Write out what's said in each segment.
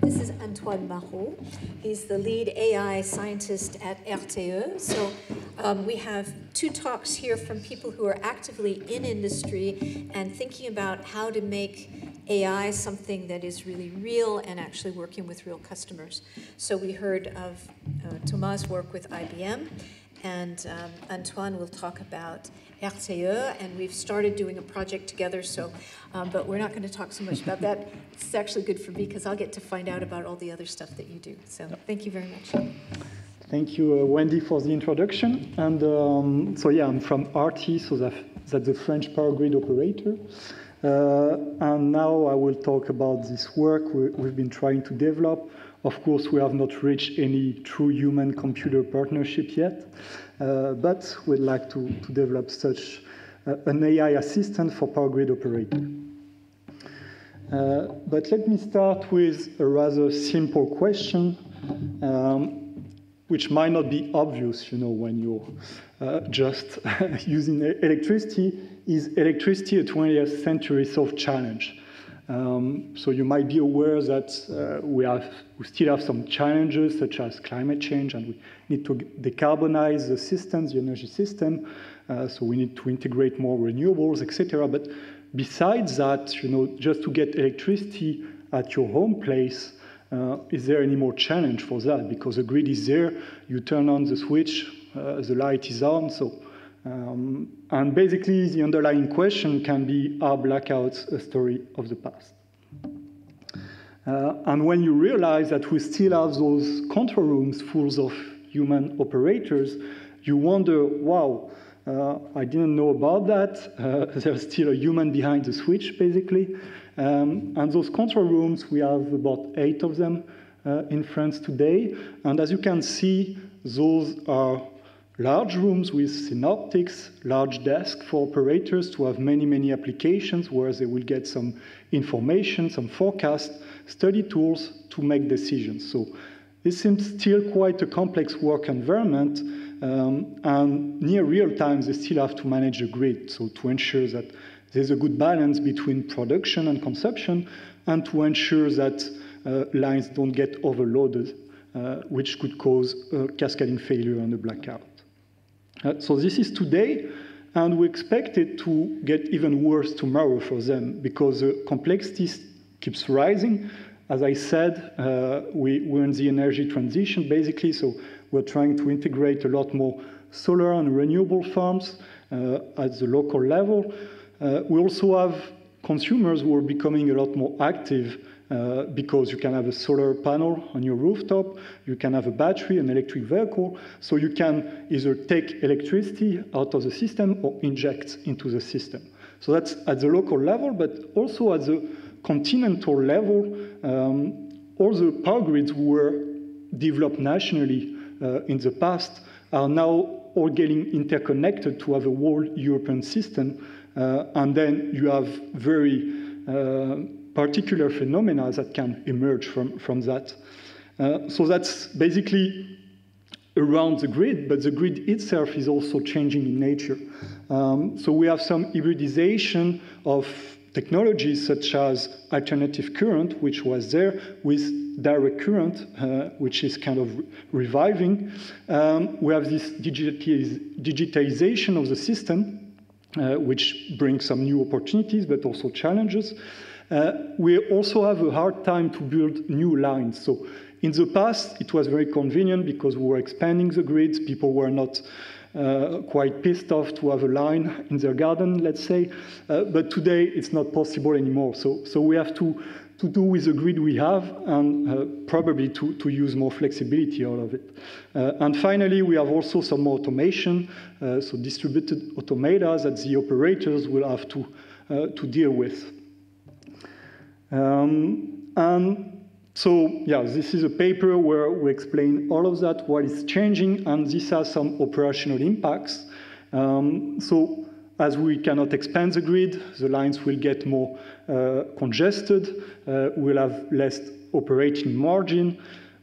This is Antoine Marot. He's the lead AI scientist at RTE. So we have two talks here from people who are actively in industry and thinking about how to make AI something that is really real and actually working with real customers. So we heard of Thomas' work with IBM, and Antoine will talk about RTE, and we've started doing a project together, so, but we're not going to talk so much about that. It's actually good for me because I'll get to find out about all the other stuff that you do. So thank you very much. Thank you, Wendy, for the introduction. And so yeah, I'm from RTE, so that's the French power grid operator. And now I will talk about this work we've been trying to develop. Of course, we have not reached any true human-computer partnership yet, but we'd like to develop such an AI assistant for power grid operator. But let me start with a rather simple question, which might not be obvious, you know, when you're just using electricity. Is electricity a 20th century soft challenge? So you might be aware that we still have some challenges such as climate change, and we need to decarbonize the systems, the energy system. So we need to integrate more renewables, etc. But besides that, you know, just to get electricity at your home place, is there any more challenge for that? Because the grid is there, you turn on the switch, the light is on. So, and basically, the underlying question can be, are blackouts a story of the past? And when you realize that we still have those control rooms full of human operators, you wonder, wow, I didn't know about that. There's still a human behind the switch, basically. And those control rooms, we have about 8 of them in France today. And as you can see, those are large rooms with synoptics, large desks for operators to have many, many applications where they will get some information, some forecast, study tools to make decisions. So this seems still quite a complex work environment, and near real time, they still have to manage the grid, so to ensure that there's a good balance between production and consumption, and to ensure that lines don't get overloaded, which could cause a cascading failure and a blackout. So this is today, and we expect it to get even worse tomorrow for them because the complexity keeps rising. As I said, we're in the energy transition, basically, so we're trying to integrate a lot more solar and renewable farms at the local level. We also have consumers who are becoming a lot more active because you can have a solar panel on your rooftop, you can have a battery, an electric vehicle, so you can either take electricity out of the system or inject into the system. So that's at the local level, but also at the continental level, all the power grids were developed nationally in the past are now all getting interconnected to have a whole European system, and then you have very particular phenomena that can emerge from that. So that's basically around the grid, but the grid itself is also changing in nature. So we have some hybridization of technologies such as alternative current, which was there, with direct current, which is kind of reviving. We have this digitization of the system, which brings some new opportunities, but also challenges. We also have a hard time to build new lines. So in the past, it was very convenient because we were expanding the grids. People were not quite pissed off to have a line in their garden, let's say. But today, it's not possible anymore. So we have to do with the grid we have and probably to use more flexibility out of it. And finally, we have also some automation, so distributed automata that the operators will have to deal with. And so, yeah, this is a paper where we explain all of that, what is changing, and this has some operational impacts. So, as we cannot expand the grid, the lines will get more congested, we'll have less operating margin.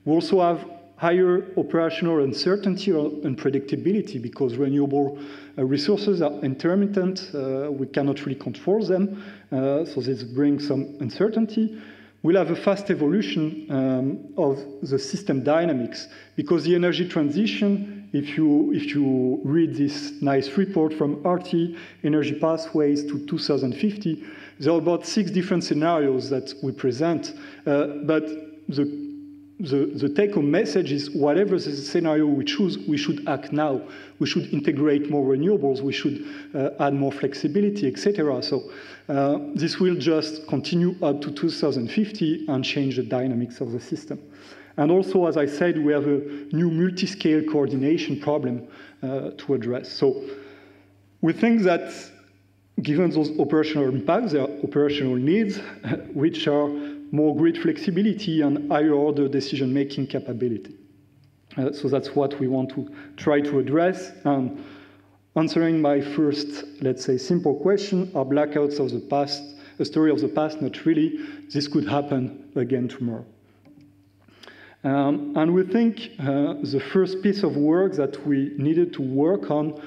We also have higher operational uncertainty or unpredictability because renewable resources are intermittent. We cannot really control them, so this brings some uncertainty. we'll have a fast evolution of the system dynamics, because the energy transition, if you read this nice report from RT, Energy Pathways to 2050, there are about 6 different scenarios that we present, but the take-home message is whatever the scenario we choose, we should act now. We should integrate more renewables, we should add more flexibility, etc. So this will just continue up to 2050 and change the dynamics of the system. And also, as I said, we have a new multi-scale coordination problem to address. So we think that given those operational impacts, there are operational needs, which are more grid flexibility and higher order decision-making capability. So that's what we want to try to address. And answering my first, let's say, simple question, are blackouts of the past a story of the past? Not really. This could happen again tomorrow. And we think the first piece of work that we needed to work on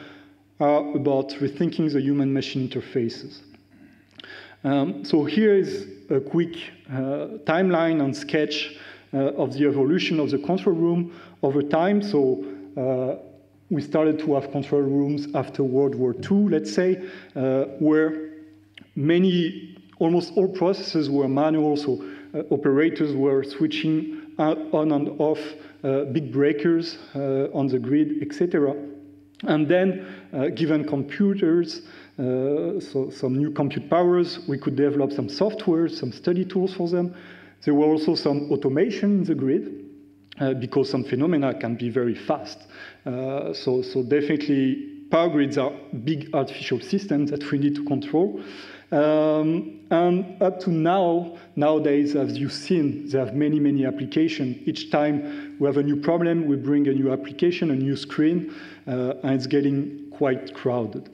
are about rethinking the human-machine interfaces. So here is a quick timeline and sketch of the evolution of the control room over time. So we started to have control rooms after World War II, let's say, where almost all processes were manual, so operators were switching on and off big breakers on the grid, etc. And then, given computers, so some new compute powers, we could develop some software, some study tools for them. There were also some automation in the grid, because some phenomena can be very fast. So definitely, power grids are big artificial systems that we need to control. And up to nowadays, as you've seen, there are many, many applications. Each time we have a new problem, we bring a new application, a new screen, and it's getting quite crowded.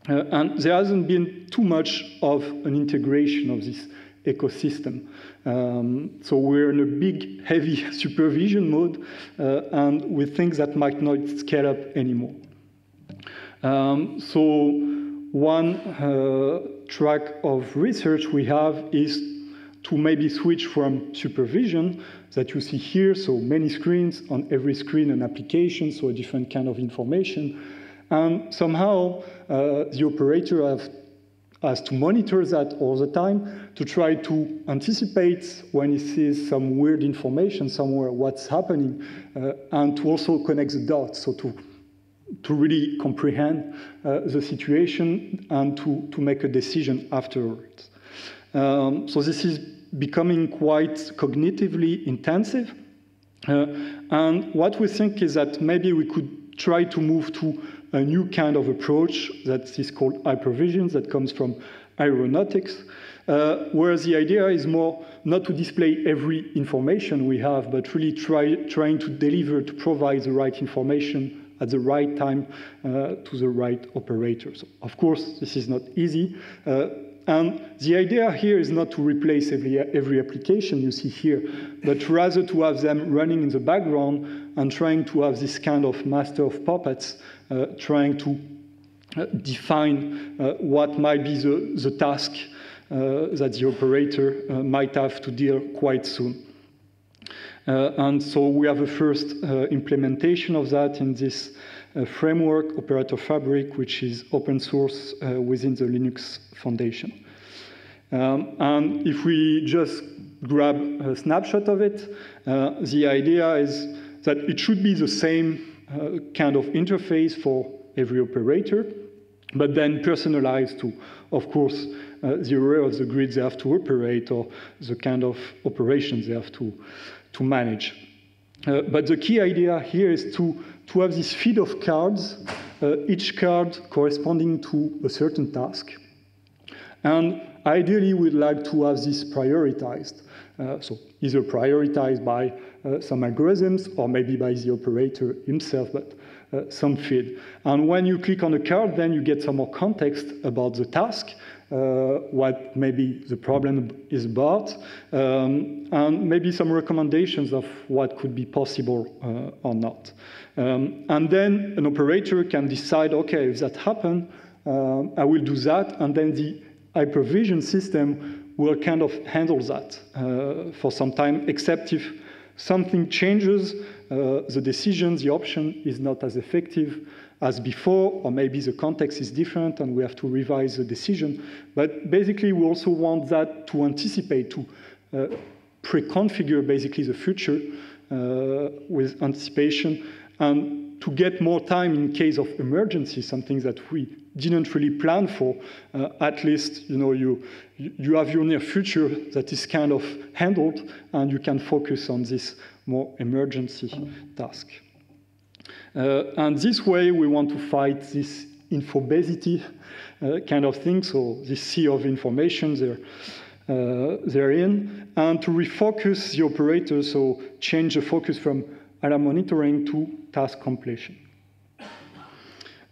And there hasn't been too much of an integration of this ecosystem. So we're in a big, heavy supervision mode, and we think that might not scale up anymore. So one track of research we have is to maybe switch from supervision that you see here, so many screens, on every screen an application, so a different kind of information. And somehow the operator has to monitor that all the time to try to anticipate when he sees some weird information somewhere, what's happening, and to also connect the dots, so to really comprehend the situation and to make a decision afterwards. So this is becoming quite cognitively intensive. And what we think is that maybe we could try to move to a new kind of approach that is called hypervision, that comes from aeronautics, where the idea is more not to display every information we have, but really trying to deliver, to provide the right information at the right time to the right operator. So of course, this is not easy. And the idea here is not to replace every application you see here, but rather to have them running in the background and trying to have this kind of master of puppets, trying to define what might be the task that the operator might have to deal quite soon. And so we have a first implementation of that in this framework, Operator Fabric, which is open source within the Linux Foundation. And if we just grab a snapshot of it, the idea is that it should be the same kind of interface for every operator, but then personalized to, of course, the area of the grid they have to operate or the kind of operations they have to manage. But the key idea here is to have this feed of cards, each card corresponding to a certain task. And ideally, we'd like to have this prioritized. So either prioritized by some algorithms or maybe by the operator himself, but some feed. And when you click on a card, then you get some more context about the task, what maybe the problem is about, and maybe some recommendations of what could be possible or not. And then an operator can decide, okay, if that happened, I will do that, and then the hypervision system will kind of handle that for some time, except if something changes, the decision, the option is not as effective as before, or maybe the context is different and we have to revise the decision. But basically, we also want that to anticipate, to pre-configure basically the future with anticipation, and to get more time in case of emergency, something that we didn't really plan for. At least, you have your near future that is kind of handled, and you can focus on this more emergency task. And this way, we want to fight this infobesity kind of thing, so this sea of information they're in, and to refocus the operator, so change the focus from alarm monitoring to task completion.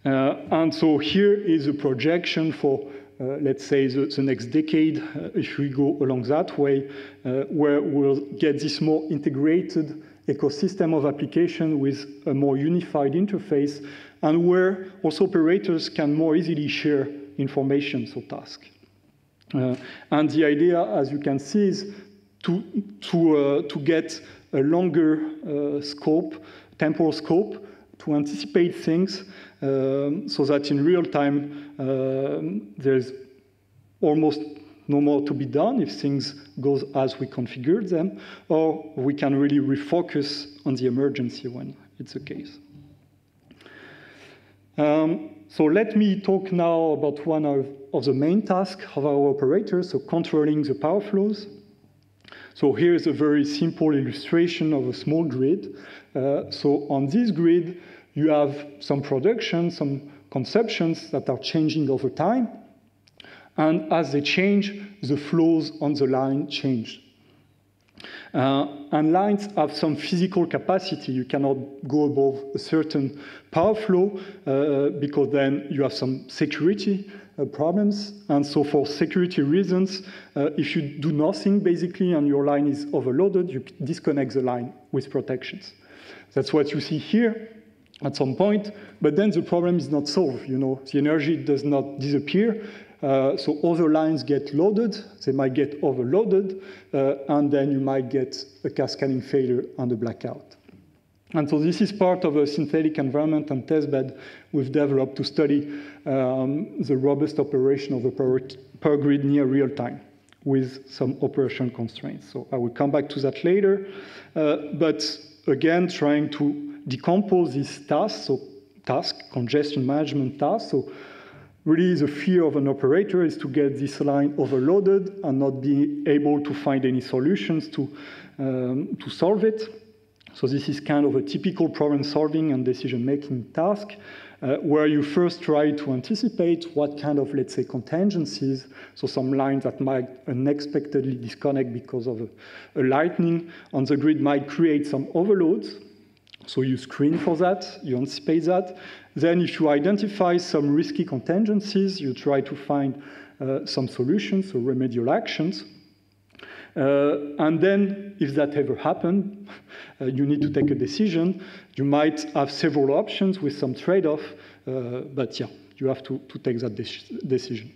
And so here is a projection for, let's say, the next decade, if we go along that way, where we'll get this more integrated ecosystem of application with a more unified interface, and where also operators can more easily share information, so tasks. And the idea, as you can see, is to get a longer scope, temporal scope, to anticipate things so that in real time there's almost no more to be done if things go as we configured them, or we can really refocus on the emergency when it's the case. So let me talk now about one of the main tasks of our operators, so controlling the power flows. So here's a very simple illustration of a small grid. So on this grid, you have some production, some consumptions that are changing over time. And as they change, the flows on the line change. And lines have some physical capacity. You cannot go above a certain power flow because then you have some security problems. And so for security reasons, if you do nothing basically and your line is overloaded, you disconnect the line with protections. That's what you see here at some point, but then the problem is not solved. The energy does not disappear. So other lines get loaded, they might get overloaded, and then you might get a cascading failure and a blackout. And so this is part of a synthetic environment and testbed we've developed to study the robust operation of a power grid near real time with some operation constraints. So I will come back to that later. But again, trying to decompose these tasks, so congestion management tasks. So really, the fear of an operator is to get this line overloaded and not be able to find any solutions to solve it. So this is kind of a typical problem-solving and decision-making task, where you first try to anticipate what kind of, let's say, contingencies, so some lines that might unexpectedly disconnect because of a lightning on the grid might create some overloads. So you screen for that, you anticipate that. Then if you identify some risky contingencies, you try to find some solutions, so remedial actions. And then if that ever happened, you need to take a decision. You might have several options with some trade-off, but yeah, you have to take that decision.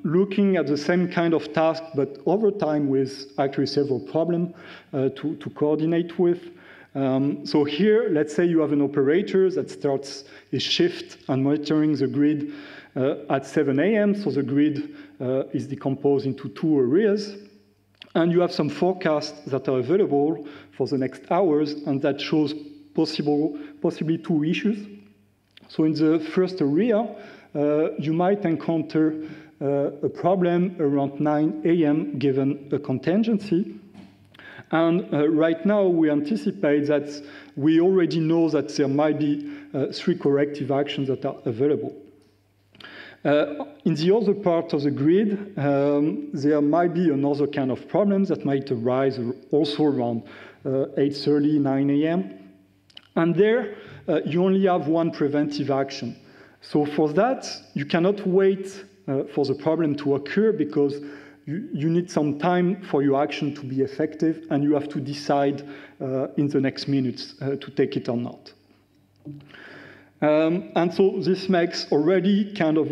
Looking at the same kind of task, but over time with actually several problems to coordinate with. So here, let's say you have an operator that starts his shift and monitoring the grid at 7 a.m. So the grid is decomposed into 2 areas. And you have some forecasts that are available for the next hours, and that shows possibly 2 issues. So in the first area, you might encounter a problem around 9 a.m. given a contingency. And right now, we anticipate that we already know that there might be 3 corrective actions that are available. In the other part of the grid, there might be another kind of problem that might arise also around 8:30, 9 a.m. And there, you only have 1 preventive action. So for that, you cannot wait for the problem to occur because you need some time for your action to be effective, and you have to decide in the next minutes to take it or not. And so this makes already kind of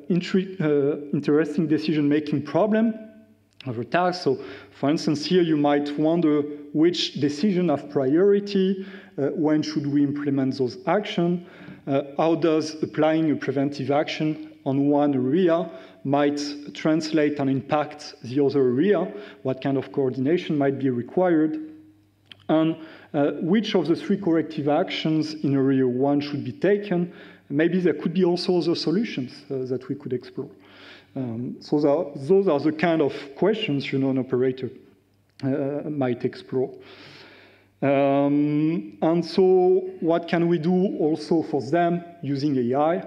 interesting decision-making problem of a task. So, for instance, here you might wonder which decision have priority, when should we implement those actions, how does applying a preventive action on one area might translate and impact the other area, what kind of coordination might be required, and which of the three corrective actions in area 1 should be taken. Maybe there could be also other solutions that we could explore. So those are the kind of questions an operator might explore. And so what can we do also for them using AI?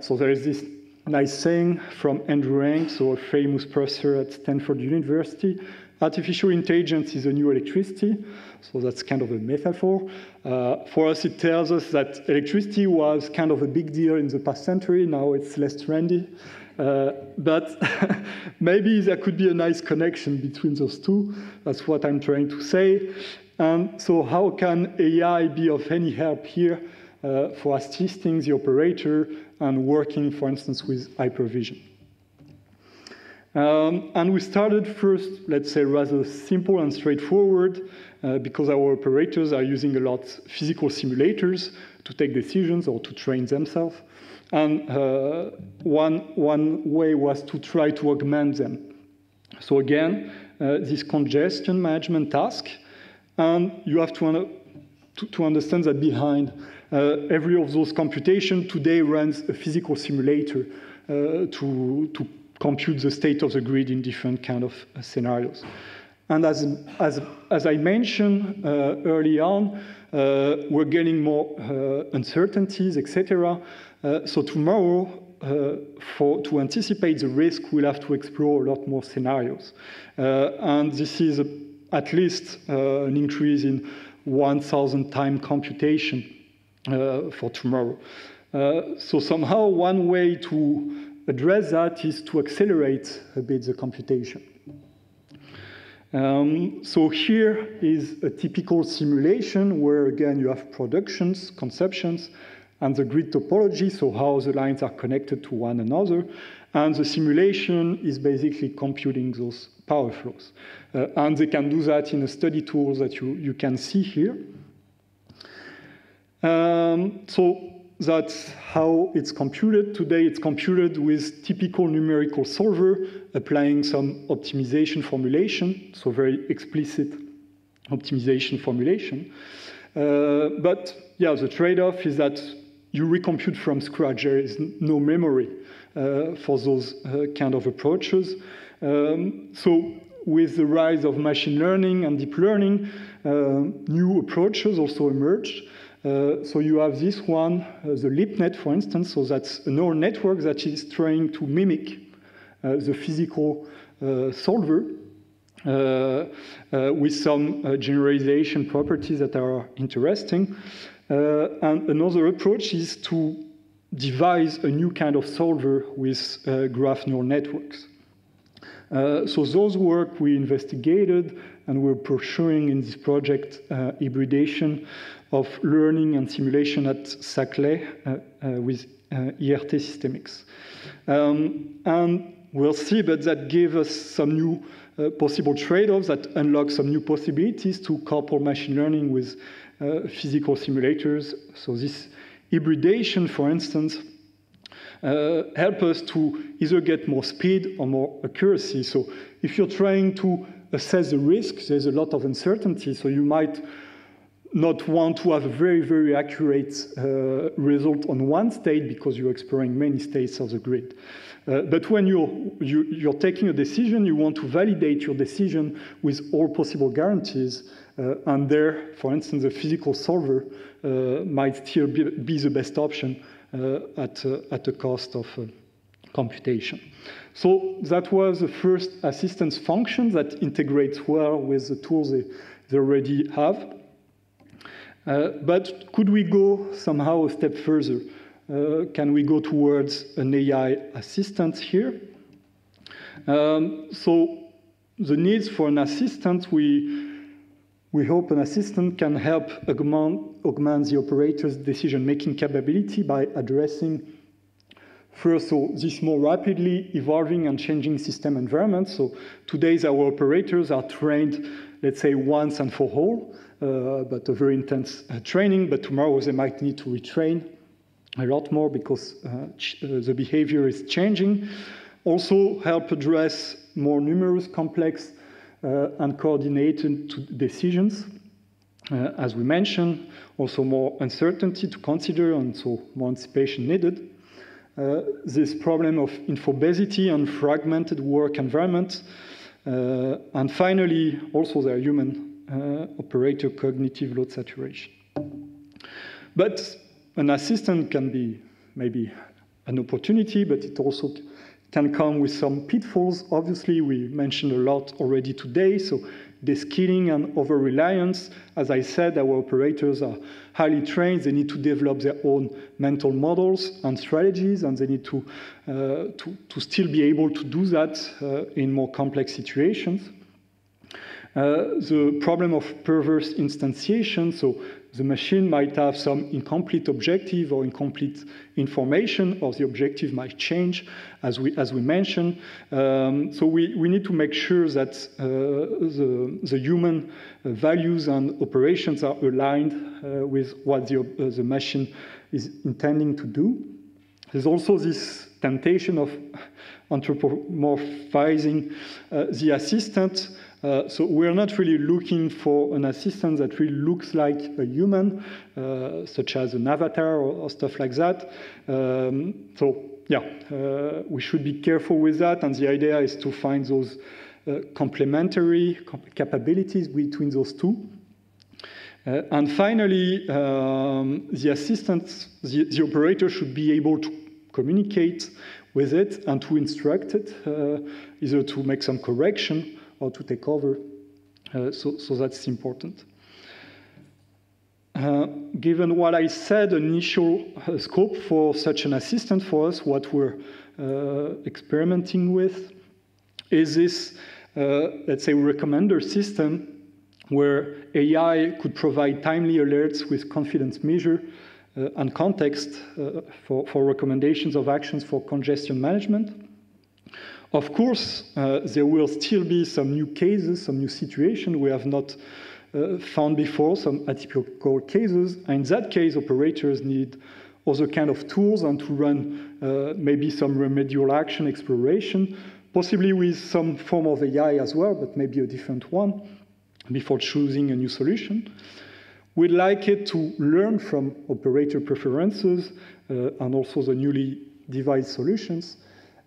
So there is this nice saying from Andrew Ng, so a famous professor at Stanford University. Artificial intelligence is a new electricity, so that's kind of a metaphor. For us, it tells us that electricity was kind of a big deal in the past century. Now it's less trendy. But maybe there could be a nice connection between those two. That's what I'm trying to say. And so how can AI be of any help here for assisting the operator and working, for instance, with hypervision? And we started first, let's say, rather simple and straightforward, because our operators are using a lot physical simulators to take decisions or to train themselves. And one way was to try to augment them. So again, this congestion management task, and you have to understand that behind every of those computations today runs a physical simulator to compute the state of the grid in different kind of scenarios. And as I mentioned early on, we're getting more uncertainties, etc. So tomorrow, to anticipate the risk, we'll have to explore a lot more scenarios. And this is at least an increase in 1,000 time computation for tomorrow. So somehow one way to address that is to accelerate a bit the computation. So here is a typical simulation where, again, you have productions, conceptions, and the grid topology, so how the lines are connected to one another. And the simulation is basically computing those power flows. And they can do that in a study tool that you can see here. So that's how it's computed. Today it's computed with typical numerical solver, applying some optimization formulation, so very explicit optimization formulation. But yeah, the trade-off is that you recompute from scratch. There is no memory for those kind of approaches. So with the rise of machine learning and deep learning, new approaches also emerged. So you have this one, the LeapNet, for instance. So that's a neural network that is trying to mimic the physical solver with some generalization properties that are interesting. And another approach is to devise a new kind of solver with graph neural networks. So those work we investigated, and we're pursuing in this project hybridation of learning and simulation at Saclay with IRT Systemics. And we'll see, but that gave us some new possible trade-offs that unlock some new possibilities to couple machine learning with physical simulators. So this hybridation, for instance, help us to either get more speed or more accuracy. So if you're trying to assess the risk, there's a lot of uncertainty, so you might not want to have a very, very accurate result on one state because you're exploring many states of the grid. But when you're taking a decision, you want to validate your decision with all possible guarantees. And there, for instance, the physical solver might still be the best option at the cost of computation. So that was the first assistance function that integrates well with the tools they already have. But could we go somehow a step further? Can we go towards an AI assistant here? So the needs for an assistant, we hope an assistant can help augment the operator's decision-making capability by addressing First, so this more rapidly evolving and changing system environment. So today's our operators are trained, let's say, once and for all, but a very intense training. But tomorrow they might need to retrain a lot more because the behavior is changing. Also help address more numerous, complex, and coordinated decisions. As we mentioned, also more uncertainty to consider, and so more anticipation needed. This problem of infobesity and fragmented work environment. And finally, also their human operator cognitive load saturation. But an assistant can be maybe an opportunity, but it also can come with some pitfalls. Obviously, we mentioned a lot already today, so de-skilling and over-reliance. As I said, our operators are highly trained. They need to develop their own mental models and strategies, and they need to still be able to do that in more complex situations. The problem of perverse instantiation, so the machine might have some incomplete objective or incomplete information, or the objective might change, as we mentioned. So we need to make sure that the human values and operations are aligned with what the machine is intending to do. There's also this temptation of anthropomorphizing the assistant. So we're not really looking for an assistant that really looks like a human, such as an avatar or stuff like that. So yeah, we should be careful with that, and the idea is to find those complementary capabilities between those two. And finally, the assistant, the operator should be able to communicate with it and to instruct it, either to make some correction or to take over. So that's important. Given what I said, initial scope for such an assistant for us, what we're experimenting with, is this, let's say, recommender system where AI could provide timely alerts with confidence measure and context for recommendations of actions for congestion management. Of course, there will still be some new cases, some new situations we have not found before, some atypical cases. And in that case, operators need other kind of tools and to run maybe some remedial action exploration, possibly with some form of AI as well, but maybe a different one, before choosing a new solution. We'd like it to learn from operator preferences and also the newly devised solutions.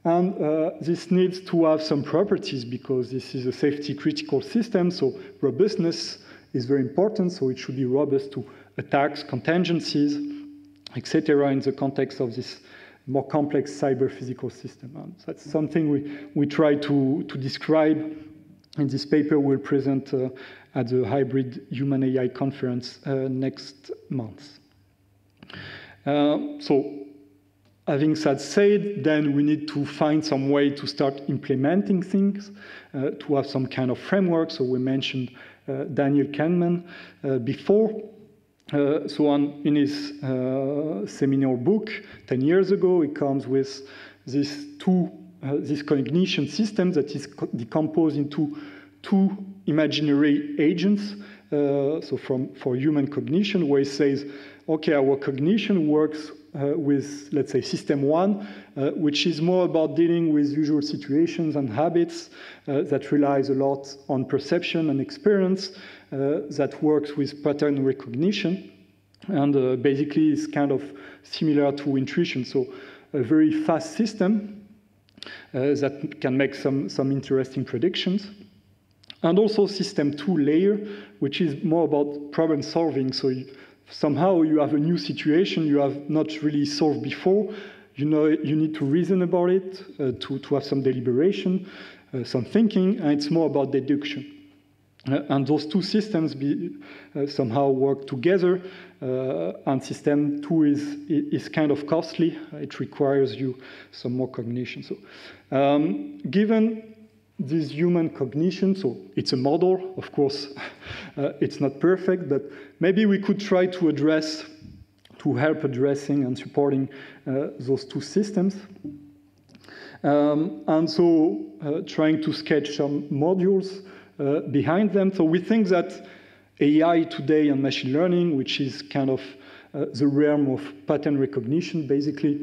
And this needs to have some properties because this is a safety critical system, so robustness is very important, so it should be robust to attacks, contingencies, etc. in the context of this more complex cyber-physical system. And that's something we try to describe in this paper we'll present at the Hybrid Human AI conference next month. So having that said, then we need to find some way to start implementing things, to have some kind of framework. So we mentioned Daniel Kahneman before. In his seminal book 10 years ago, he comes with this cognition system that is decomposed into two imaginary agents. For human cognition, where he says, okay, our cognition works with, let's say, system one, which is more about dealing with usual situations and habits, that relies a lot on perception and experience, that works with pattern recognition, and basically is kind of similar to intuition. So a very fast system that can make some interesting predictions. And also system 2 layer, which is more about problem solving. So somehow you have a new situation you have not really solved before. You know, you need to reason about it, to have some deliberation, some thinking, and it's more about deduction. And those two systems somehow work together, and system 2 is kind of costly. It requires you some more cognition. So given this human cognition, so it's a model, of course, it's not perfect, but maybe we could try to to help addressing and supporting those two systems. And so trying to sketch some modules behind them. So we think that AI today and machine learning, which is kind of the realm of pattern recognition, basically,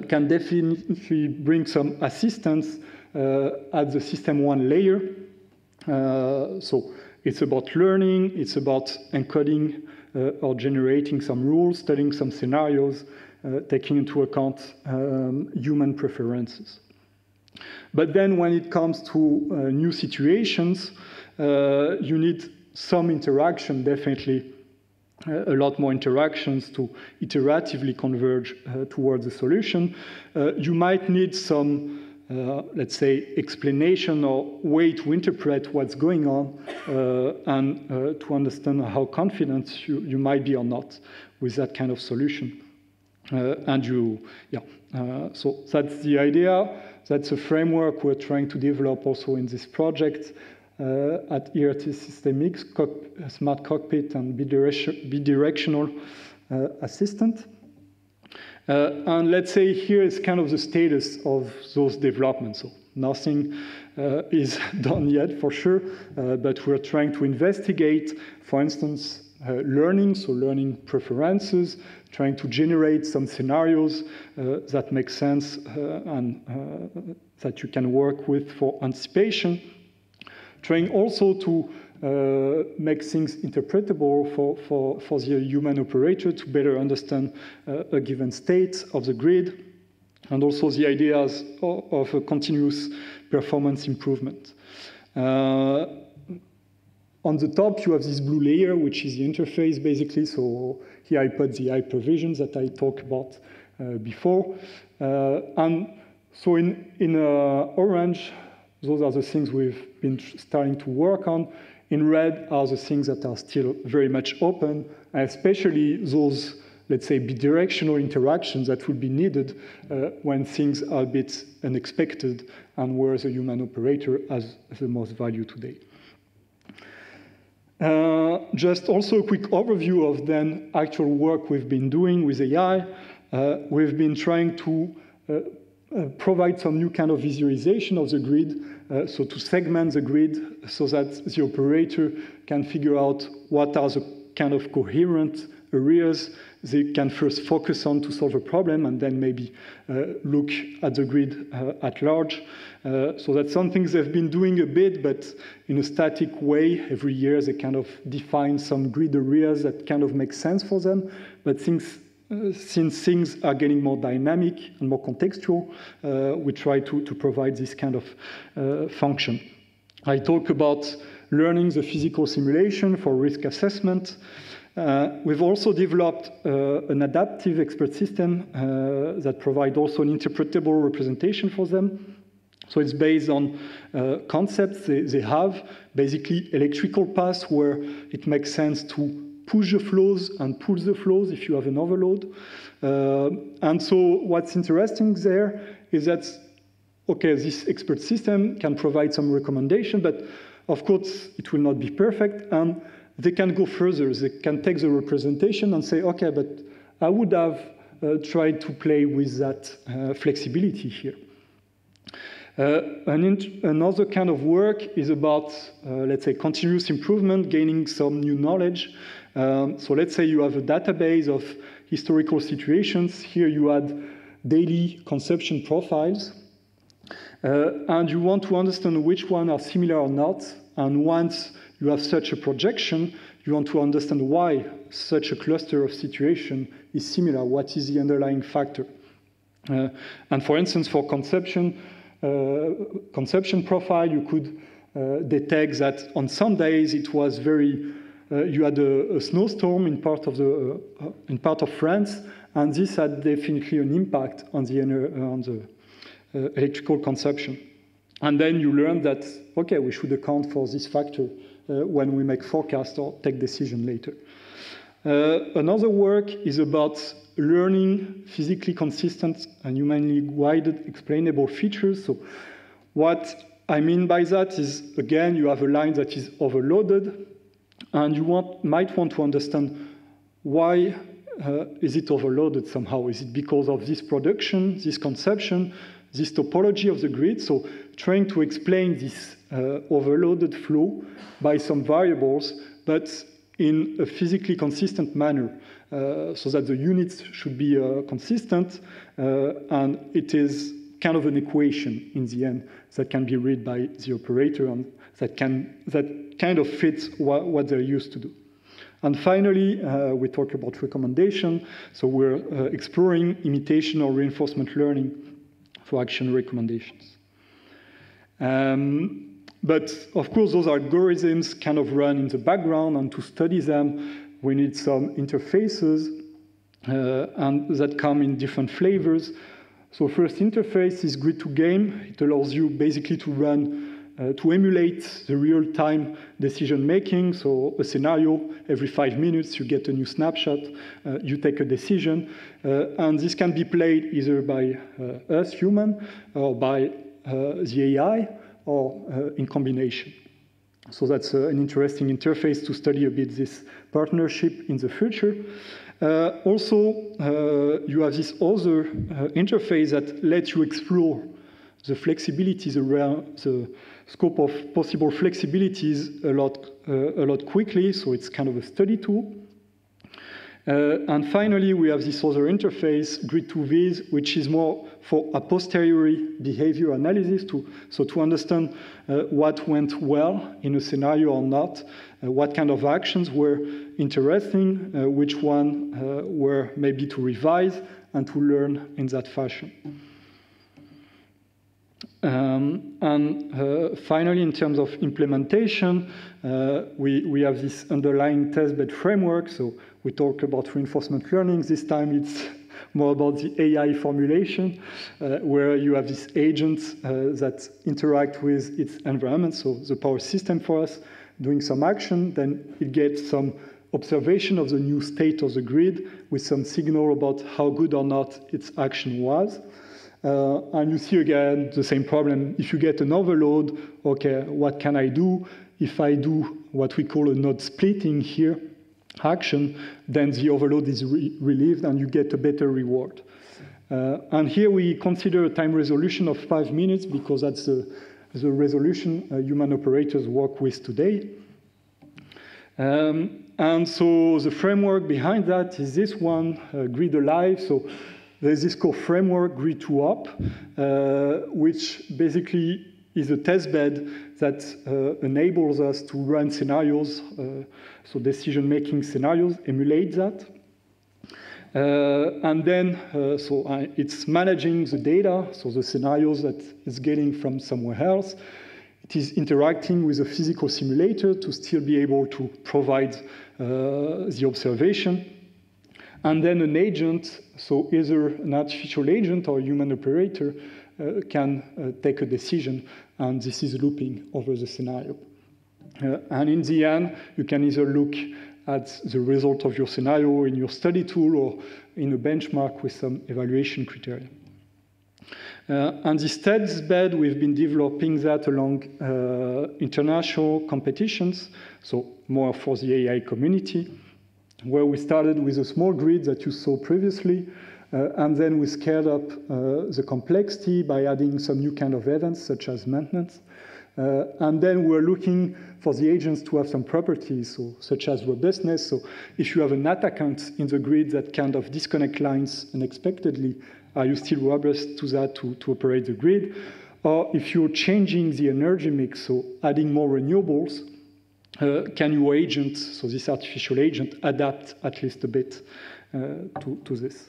can definitely bring some assistance at the system one layer. So it's about learning, it's about encoding or generating some rules, studying some scenarios, taking into account human preferences. But then when it comes to new situations, you need some interaction, definitely a lot more interactions to iteratively converge towards a solution. You might need some, let's say, explanation or way to interpret what's going on and to understand how confident you might be or not with that kind of solution. So that's the idea. That's a framework we're trying to develop also in this project at ERT Systemix, Smart Cockpit and bidirectional assistant. And let's say here is kind of the status of those developments. So nothing is done yet for sure, but we're trying to investigate, for instance, learning, so learning preferences, trying to generate some scenarios that make sense and that you can work with for anticipation. Trying also to make things interpretable for the human operator to better understand a given state of the grid, and also the ideas of a continuous performance improvement. On the top, you have this blue layer, which is the interface, basically. So here I put the hypervisions that I talked about before. And so in orange, those are the things we've been starting to work on. In red are the things that are still very much open, and especially those, let's say, bidirectional interactions that would be needed when things are a bit unexpected and where the human operator has the most value today. Just also a quick overview of then actual work we've been doing with AI. We've been trying to provide some new kind of visualization of the grid, so to segment the grid so that the operator can figure out what are the kind of coherent areas they can first focus on to solve a problem, and then maybe look at the grid at large. So that's something they've been doing a bit, but in a static way. Every year they kind of define some grid areas that kind of make sense for them. But since things are getting more dynamic and more contextual, we try to provide this kind of function. I talk about learning the physical simulation for risk assessment. We've also developed an adaptive expert system that provides also an interpretable representation for them. So it's based on concepts they have, basically electrical paths where it makes sense to push the flows and pull the flows if you have an overload. And so what's interesting there is that, okay, this expert system can provide some recommendation, but of course it will not be perfect, and they can go further. They can take the representation and say, okay, but I would have tried to play with that flexibility here. Another kind of work is about, let's say, continuous improvement, gaining some new knowledge. So let's say you have a database of historical situations. Here you add daily consumption profiles. And you want to understand which one are similar or not. And once you have such a projection, you want to understand why such a cluster of situation is similar. What is the underlying factor? And for instance, for consumption profile, you could detect that on some days it was very, you had a snowstorm in part of France, and this had definitely an impact on the electrical consumption. And then you learn that, okay, we should account for this factor when we make forecasts or take decision later. Another work is about learning physically consistent and humanly guided explainable features. So what I mean by that is, again, you have a line that is overloaded, and you might want to understand why is it overloaded somehow? Is it because of this production, this conception, this topology of the grid? So trying to explain this overloaded flow by some variables, but in a physically consistent manner, so that the units should be consistent, and it is kind of an equation in the end that can be read by the operator, and that kind of fits what they're used to do. And finally, we talk about recommendation. So we're exploring imitation or reinforcement learning for action recommendations. But of course, those algorithms kind of run in the background, and to study them, we need some interfaces and that come in different flavors. So first interface is Grid2Game. It allows you basically to run, to emulate the real-time decision-making. So a scenario, every 5 minutes, you get a new snapshot, you take a decision, and this can be played either by us, human, or by the AI, or in combination. So that's an interesting interface to study a bit this partnership in the future. Also, you have this other interface that lets you explore the flexibilities around the scope of possible flexibilities a lot quickly. So it's kind of a study tool. And finally, we have this other interface, Grid2Viz, which is more for a posteriori behavior analysis, to understand what went well in a scenario or not, what kind of actions were interesting, which one were maybe to revise and to learn in that fashion. And finally, in terms of implementation, we have this underlying testbed framework. So we talk about reinforcement learning. This time it's more about the AI formulation, where you have these agents that interact with its environment. So the power system for us doing some action, then it gets some observation of the new state of the grid with some signal about how good or not its action was. And you see again the same problem. If you get an overload, okay, what can I do? If I do what we call a node splitting here, action, then the overload is relieved and you get a better reward. And here we consider a time resolution of 5 minutes because that's the resolution human operators work with today. And so the framework behind that is this one, Grid Alive. So there's this core framework, Grid2Op, which basically is a testbed that enables us to run scenarios, so decision-making scenarios, emulate that. And then, it's managing the data, so the scenarios that it's getting from somewhere else. It is interacting with a physical simulator to still be able to provide the observation. And then an agent, so either an artificial agent or a human operator, can take a decision, and this is looping over the scenario. And in the end, you can either look at the result of your scenario in your study tool or in a benchmark with some evaluation criteria. And this testbed, we've been developing that along international competitions, so more for the AI community, where we started with a small grid that you saw previously, and then we scaled up the complexity by adding some new kind of events, such as maintenance. And then we're looking for the agents to have some properties, so, such as robustness. So if you have an attackant in the grid that kind of disconnect lines unexpectedly, are you still robust to that to operate the grid? Or if you're changing the energy mix, so adding more renewables, can your agent, so this artificial agent, adapt at least a bit to this?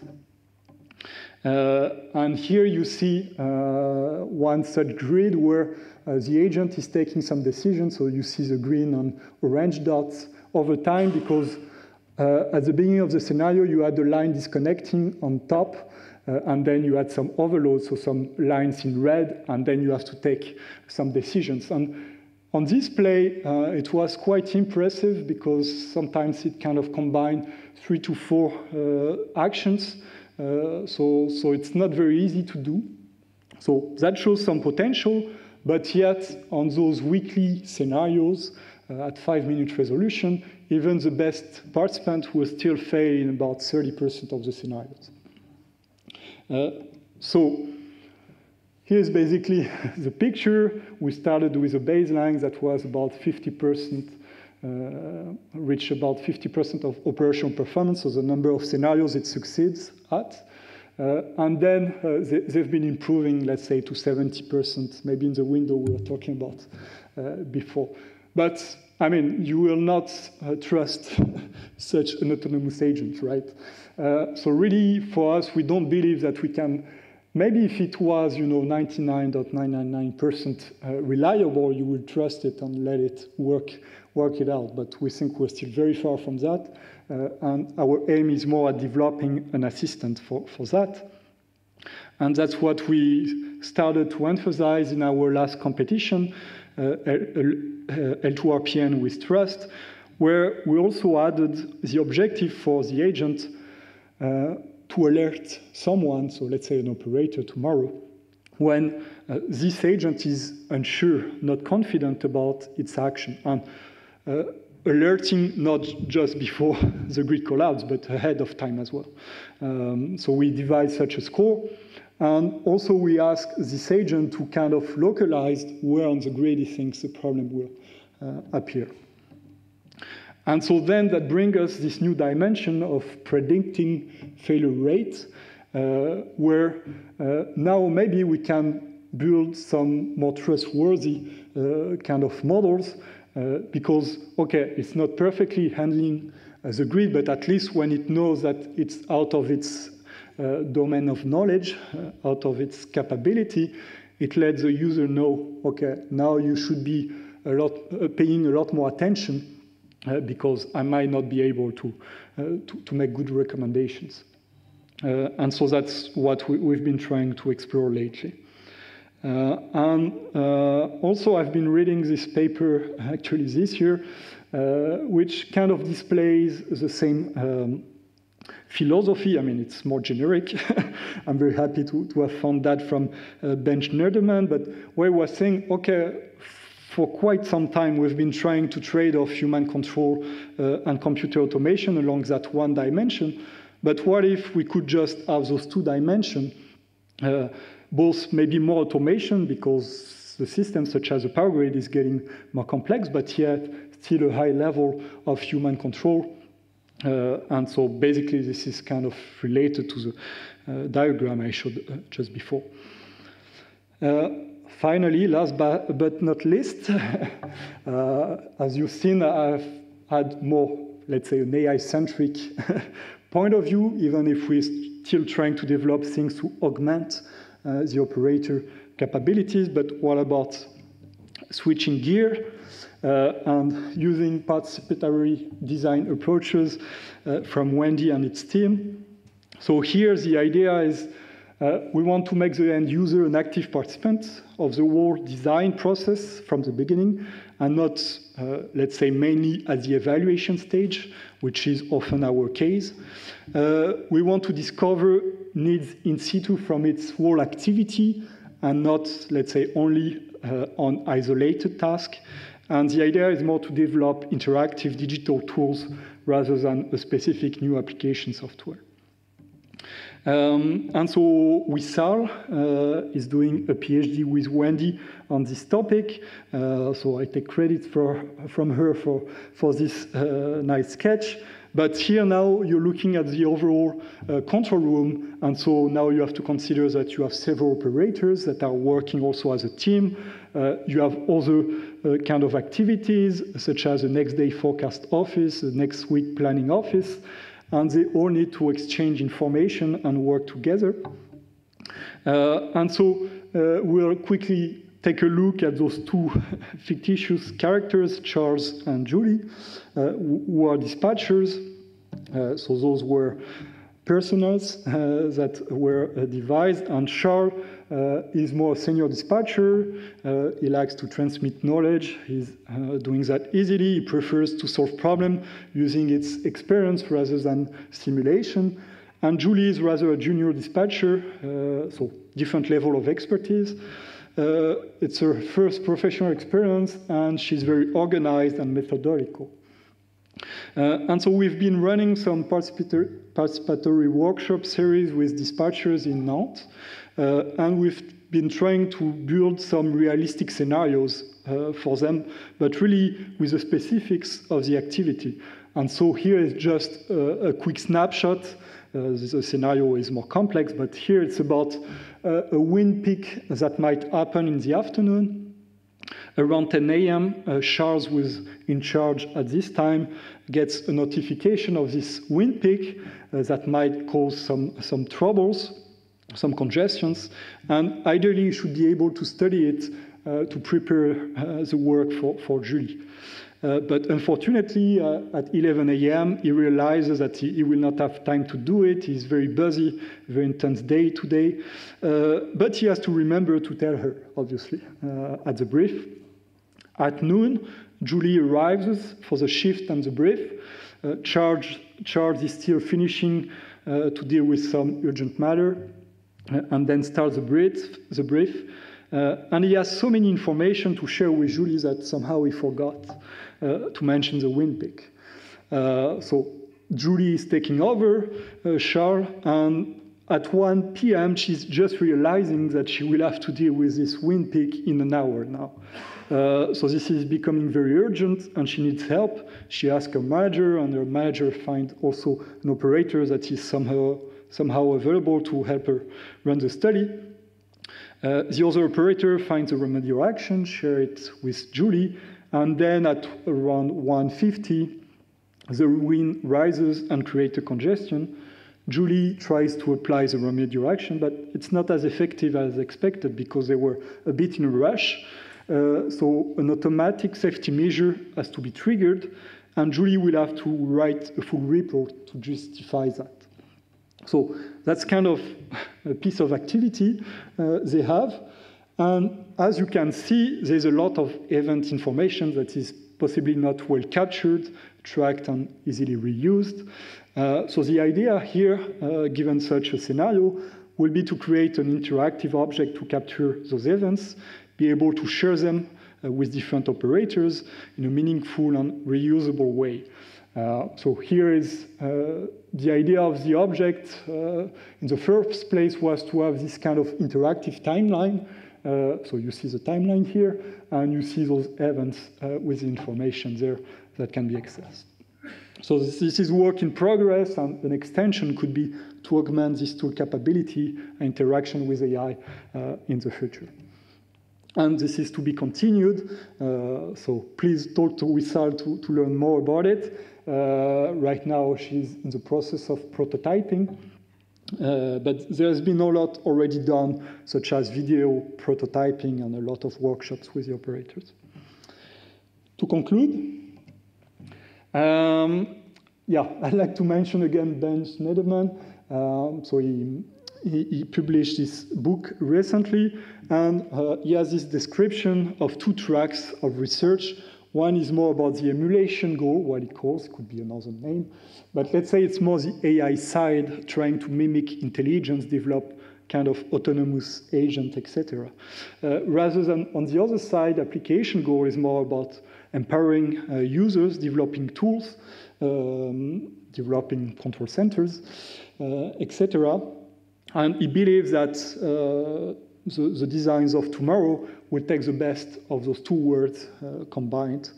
And here you see one such grid where the agent is taking some decisions. So you see the green and orange dots over time because at the beginning of the scenario, you had the line disconnecting on top, and then you had some overload, so some lines in red, and then you have to take some decisions. And on this play, it was quite impressive because sometimes it kind of combined 3 to 4 actions. So it's not very easy to do. So that shows some potential, but yet on those weekly scenarios, at 5-minute resolution, even the best participant will still fail in about 30% of the scenarios. So here's basically the picture. We started with a baseline that was about 50%, reached about 50% of operational performance, so the number of scenarios it succeeds at. And then they've been improving, let's say, to 70%, maybe in the window we were talking about before. But, I mean, you will not trust such an autonomous agent, right? So really, for us, we don't believe that we can, maybe if it was, 99.999% reliable, you would trust it and let it work it out. But we think we're still very far from that. And our aim is more at developing an assistant for that. And that's what we started to emphasize in our last competition, L2RPN with Trust, where we also added the objective for the agent to alert someone, so let's say an operator tomorrow, when this agent is unsure, not confident about its action. And alerting not just before the grid collapse, but ahead of time as well. So we devise such a score. And also we ask this agent to kind of localize where on the grid he thinks the problem will appear. And so then that brings us this new dimension of predicting failure rate, where now maybe we can build some more trustworthy kind of models because, okay, it's not perfectly handling the grid, but at least when it knows that it's out of its domain of knowledge, out of its capability, it lets the user know, okay, now you should be paying a lot more attention because I might not be able to make good recommendations. And so that's what we've been trying to explore lately. And also I've been reading this paper actually this year, which kind of displays the same philosophy. I mean, it's more generic. I'm very happy to have found that from Benj Nerdeman, but where he was saying, okay, for quite some time we've been trying to trade off human control and computer automation along that one dimension, but what if we could just have those two dimensions, both maybe more automation because the system such as a power grid is getting more complex, but yet still a high level of human control. And so basically this is kind of related to the diagram I showed just before. Finally, last but not least, as you've seen, I've had more, let's say, an AI-centric point of view, even if we're still trying to develop things to augment the operator capabilities. But what about switching gear and using participatory design approaches from Wendy and its team? So here the idea is we want to make the end user an active participant of the whole design process from the beginning and not, let's say, mainly at the evaluation stage, which is often our case. We want to discover needs in situ from its whole activity and not, let's say, only on isolated tasks. And the idea is more to develop interactive digital tools rather than a specific new application software. And so Wissal is doing a PhD with Wendy on this topic. So I take credit from her for this nice sketch. But here now you're looking at the overall control room. And so now you have to consider that you have several operators that are working also as a team. You have other kind of activities, such as the next day forecast office, the next week planning office. And they all need to exchange information and work together. And so we'll quickly take a look at those two fictitious characters, Charles and Julie, who are dispatchers. So those were personas that were devised, and Charles is more a senior dispatcher. He likes to transmit knowledge. He's doing that easily. He prefers to solve problems using its experience rather than simulation. And Julie is rather a junior dispatcher, so different level of expertise. it's her first professional experience, and she's very organized and methodical. And so we've been running some participatory workshop series with dispatchers in Nantes, and we've been trying to build some realistic scenarios for them, but really with the specifics of the activity. And so here is just a quick snapshot. The scenario is more complex, but here it's about a wind peak that might happen in the afternoon. Around 10 a.m., Charles, who is in charge at this time, gets a notification of this wind peak that might cause some troubles, some congestions, and ideally you should be able to study it to prepare the work for Julie. But unfortunately, at 11 a.m., he realizes that he will not have time to do it. He's very busy, very intense day today. But he has to remember to tell her, obviously, at the brief. At noon, Julie arrives for the shift and the brief. Charles is still finishing to deal with some urgent matter, and then starts the brief. And he has so many information to share with Julie that somehow he forgot to mention the wind peak. So Julie is taking over Charles, and at 1 p.m. she's just realizing that she will have to deal with this wind peak in an hour now. So this is becoming very urgent, and she needs help. She asks her manager, and her manager finds also an operator that is somehow available to help her run the study. The other operator finds a remedial action, share it with Julie, and then at around 1:50, the wind rises and creates a congestion. Julie tries to apply the remedial action, but it's not as effective as expected because they were a bit in a rush. So an automatic safety measure has to be triggered, and Julie will have to write a full report to justify that. So that's kind of a piece of activity they have. And as you can see, there's a lot of event information that is possibly not well captured, tracked, and easily reused. So the idea here, given such a scenario, will be to create an interactive object to capture those events, be able to share them with different operators in a meaningful and reusable way. So here is the idea of the object. In the first place was to have this kind of interactive timeline. So you see the timeline here, and you see those events with the information there that can be accessed. So this is work in progress, and an extension could be to augment this tool capability and interaction with AI in the future. And this is to be continued, so please talk to Wissal to learn more about it. Right now, she's in the process of prototyping, but there's been a lot already done, such as video prototyping and a lot of workshops with the operators. To conclude, I'd like to mention again Ben Shneiderman. So he published this book recently, and he has this description of 2 tracks of research. One is more about the emulation goal, what he calls, could be another name, but let's say it's more the AI side, trying to mimic intelligence, develop kind of autonomous agent, etc. Rather than on the other side, application goal is more about empowering users, developing tools, developing control centers, etc. And he believes that the designs of tomorrow will take the best of those 2 words combined.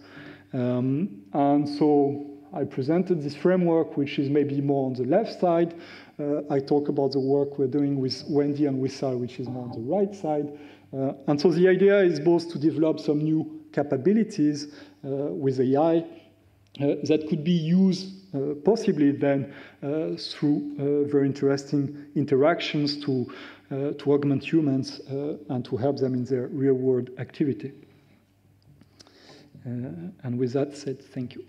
And so I presented this framework, which is maybe more on the left side. I talk about the work we're doing with Wendy and Wissal, which is more on the right side. And so the idea is both to develop some new capabilities with AI that could be used possibly then through very interesting interactions to augment humans and to help them in their real-world activity. And with that said, thank you.